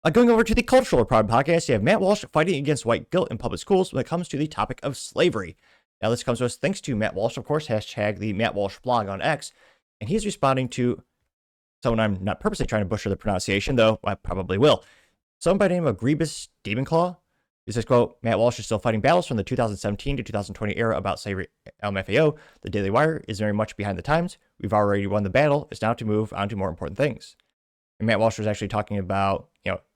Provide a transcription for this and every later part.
Going over to the Cultural Problem podcast, you have Matt Walsh fighting against white guilt in public schools when it comes to the topic of slavery. Now, this comes to us thanks to Matt Walsh, of course, hashtag the Matt Walsh blog on X, and he's responding to someone I'm not purposely trying to butcher the pronunciation, though I probably will. Someone by the name of Grievous Demonclaw. He says, quote, Matt Walsh is still fighting battles from the 2017 to 2020 era about slavery. LMFAO, the Daily Wire, is very much behind the times. We've already won the battle. It's now to move on to more important things. And Matt Walsh was actually talking about,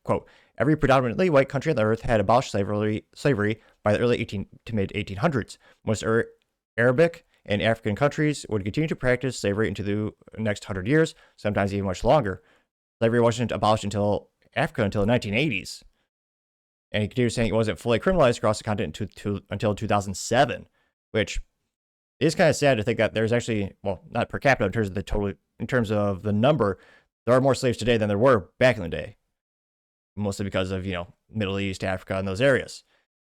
quote, every predominantly white country on the earth had abolished slavery by the early 18 to mid 1800s. Most Arabic and African countries would continue to practice slavery into the next 100 years, sometimes even much longer. Slavery wasn't abolished until Africa until the 1980s. And he continues saying it wasn't fully criminalized across the continent until 2007, which is kind of sad to think that there's actually, well, not per capita in terms of the number, there are more slaves today than there were back in the day, mostly because of, Middle East, Africa, and those areas.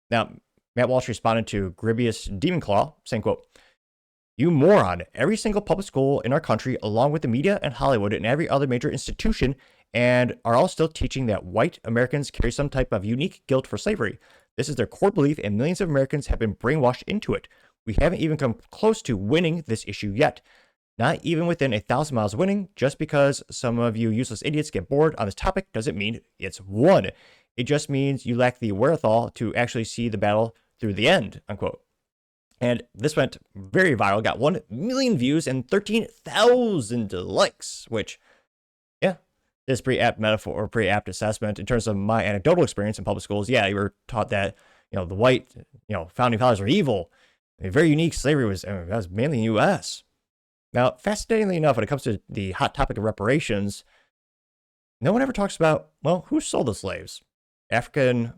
Now, Matt Walsh responded to Grievous Demonclaw, saying, quote, you moron, every single public school in our country, along with the media and Hollywood and every other major institution, and are all still teaching that white Americans carry some type of unique guilt for slavery. This is their core belief, and millions of Americans have been brainwashed into it. We haven't even come close to winning this issue yet. Not even within 1,000 miles of winning. Just because some of you useless idiots get bored on this topic doesn't mean it's won. It just means you lack the wherewithal to actually see the battle through the end, unquote. And this went very viral, got 1 million views and 13,000 likes, which, yeah, is pretty apt metaphor or pretty apt assessment in terms of my anecdotal experience in public schools. Yeah, you were taught that, the white, founding fathers were evil. A very unique slavery was mainly in the U.S. Now, fascinatingly enough, when it comes to the hot topic of reparations, no one ever talks about, well, who sold the slaves? African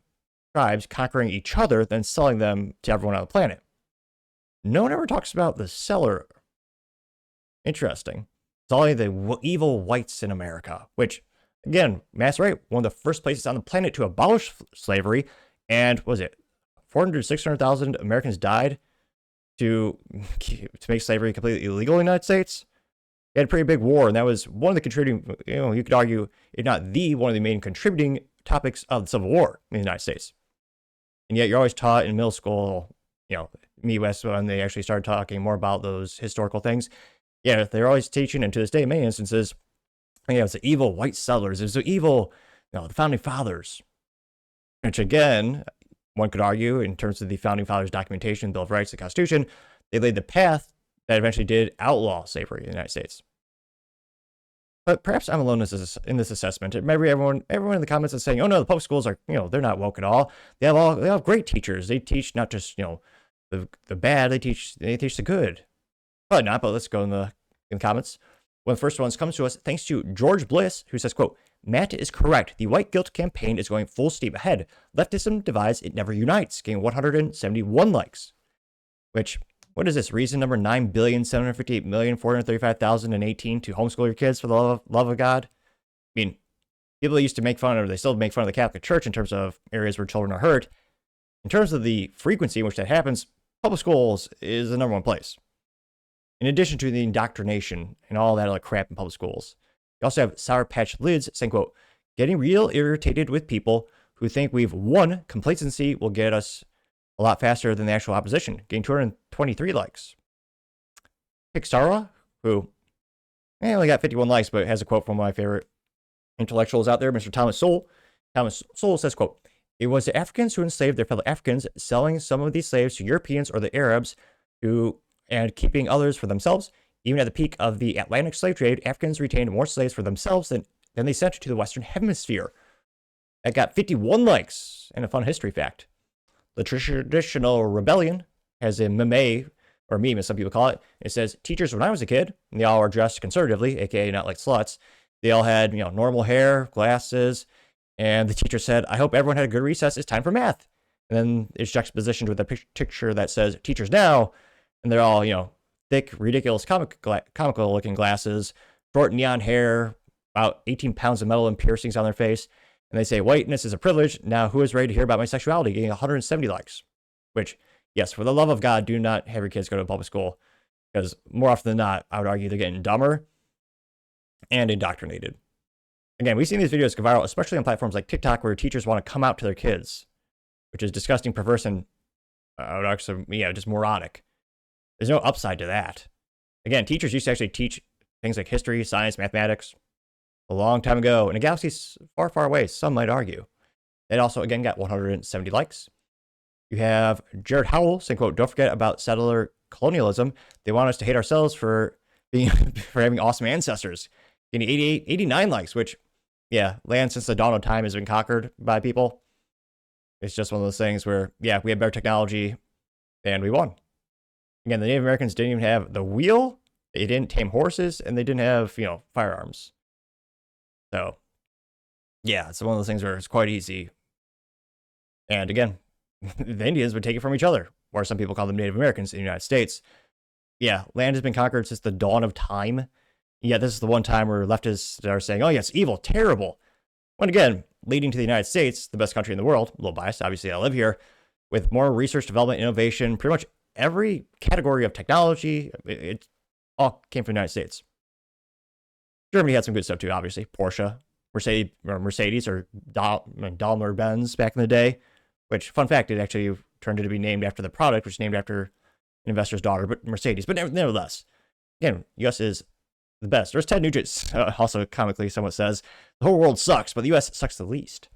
tribes conquering each other, then selling them to everyone on the planet. No one ever talks about the seller. Interesting. It's only the evil whites in America, which, again, Matt's right, one of the first places on the planet to abolish slavery, and was it 400,000, 600,000 Americans died to make slavery completely illegal in the United States? They had a pretty big war, and that was one of the contributing, you could argue, if not one of the main contributing topics of the Civil War in the United States. And yet you're always taught in middle school, Midwest, when they actually started talking more about those historical things. Yeah, they're always teaching, and to this day, in many instances, it's the evil white settlers, it's the evil, the founding fathers. Which again, one could argue, in terms of the founding fathers' documentation, Bill of Rights, the Constitution, they laid the path that eventually did outlaw slavery in the United States. But perhaps I'm alone in this assessment. Maybe everyone in the comments is saying, "Oh no, the public schools are, they're not woke at all. They have great teachers. They teach not just, the bad. They teach the good." Probably not, but let's go in the comments. One of the first ones comes to us thanks to George Bliss, who says, quote, Matt is correct. The white guilt campaign is going full steam ahead. Leftism divides, it never unites, getting 171 likes. Which, what is this? Reason number 9,758,435,018 to homeschool your kids for the love of God? I mean, people used to make fun of, they still make fun of the Catholic Church in terms of areas where children are hurt. In terms of the frequency in which that happens, public schools is the number one place. In addition to the indoctrination and all that other crap in public schools. You also have Sour Patch Lids saying, quote, getting real irritated with people who think we've won. Complacency will get us a lot faster than the actual opposition, getting 223 likes. Pixara, who only got 51 likes, but has a quote from one of my favorite intellectuals out there, Mr. Thomas Sowell. Thomas Sowell says, quote, it was the Africans who enslaved their fellow Africans, selling some of these slaves to Europeans or the Arabs, and keeping others for themselves. Even at the peak of the Atlantic slave trade, Africans retained more slaves for themselves than they sent to the Western Hemisphere. That got 51 likes, and a fun history fact. The traditional rebellion has a meme, or meme as some people call it. It says, teachers when I was a kid, and they all were dressed conservatively, aka not like sluts. They all had, normal hair, glasses, and the teacher said, I hope everyone had a good recess, it's time for math. And then it's juxtapositioned with a picture that says, teachers now, and they're all, thick, ridiculous, comical-looking glasses, short neon hair, about 18 pounds of metal and piercings on their face. And they say, whiteness is a privilege. Now, who is ready to hear about my sexuality? Getting 170 likes. Which, yes, for the love of God, do not have your kids go to public school. Because more often than not, I would argue they're getting dumber and indoctrinated. Again, we've seen these videos go viral, especially on platforms like TikTok, where teachers want to come out to their kids, which is disgusting, perverse, and just moronic. There's no upside to that. Again, teachers used to actually teach things like history, science, mathematics a long time ago in a galaxy far, far away, some might argue. It also, again, got 170 likes. You have Jared Howell saying, quote, "Don't forget about settler colonialism. They want us to hate ourselves for having awesome ancestors." Getting 89 likes, which, yeah, land since the dawn of time has been conquered by people. It's just one of those things where, yeah, we had better technology and we won. Again, the Native Americans didn't even have the wheel, they didn't tame horses, and they didn't have, firearms. So, yeah, it's one of those things where it's quite easy. And again, the Indians would take it from each other, or some people call them Native Americans in the United States. Yeah, land has been conquered since the dawn of time. Yeah, this is the one time where leftists are saying, oh, yes, evil, terrible. When again, leading to the United States, the best country in the world, a little biased, obviously I live here, with more research, development, innovation, pretty much every category of technology, it all came from the United States. Germany had some good stuff too, obviously. Porsche, Mercedes, or Daimler-Benz back in the day, which, fun fact, it actually turned out to be named after the product, which is named after an investor's daughter, but Mercedes. But nevertheless, again, US is the best. There's Ted Nugent, also comically somewhat says, the whole world sucks, but the US sucks the least.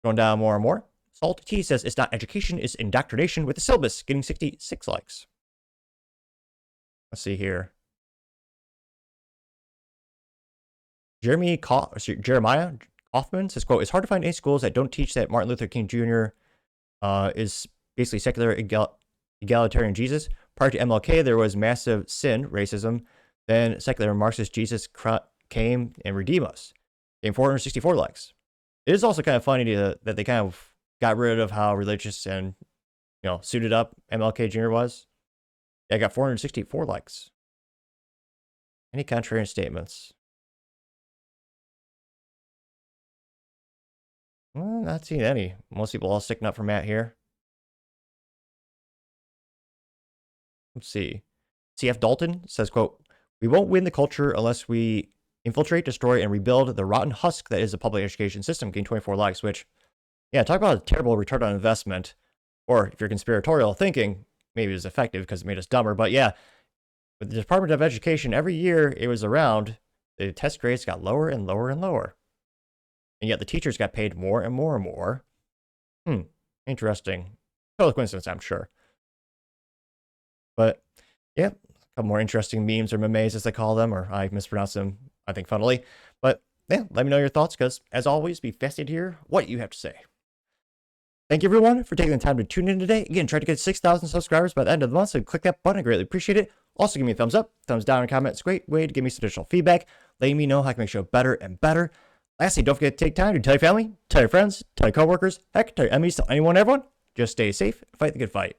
Going down more and more. Salt T says, it's not education, it's indoctrination with the syllabus, getting 66 likes. Let's see here. Jeremiah Kaufman says, quote, "It's hard to find any schools that don't teach that Martin Luther King Jr. Is basically secular egalitarian Jesus. Prior to MLK, there was massive sin, racism. Then secular Marxist Jesus came and redeemed us." Gained 464 likes. It is also kind of funny that they kind of got rid of how religious and, suited up MLK Jr. was. Yeah, I got 464 likes. Any contrarian statements? Well, not seeing any. Most people all sticking up for Matt here. Let's see. CF Dalton says, quote, "We won't win the culture unless we infiltrate, destroy, and rebuild the rotten husk that is the public education system." Gained 24 likes, which, yeah, talk about a terrible return on investment. Or if you're conspiratorial thinking, maybe it was effective because it made us dumber. But yeah, with the Department of Education, every year it was around, the test grades got lower and lower and lower. And yet the teachers got paid more and more and more. Interesting. Total coincidence, I'm sure. But yeah, a couple more interesting memes or memes as they call them, or I mispronounce them, I think, funnily. But yeah, let me know your thoughts, because as always, be fascinated to hear what you have to say. Thank you, everyone, for taking the time to tune in today. Again, try to get 6,000 subscribers by the end of the month, so click that button. I greatly appreciate it. Also, give me a thumbs up, thumbs down, and comment. It's a great way to give me some additional feedback, letting me know how I can make the show better and better. Lastly, don't forget to take time to tell your family, tell your friends, tell your coworkers, heck, tell your enemies, tell anyone, everyone. Just stay safe and fight the good fight.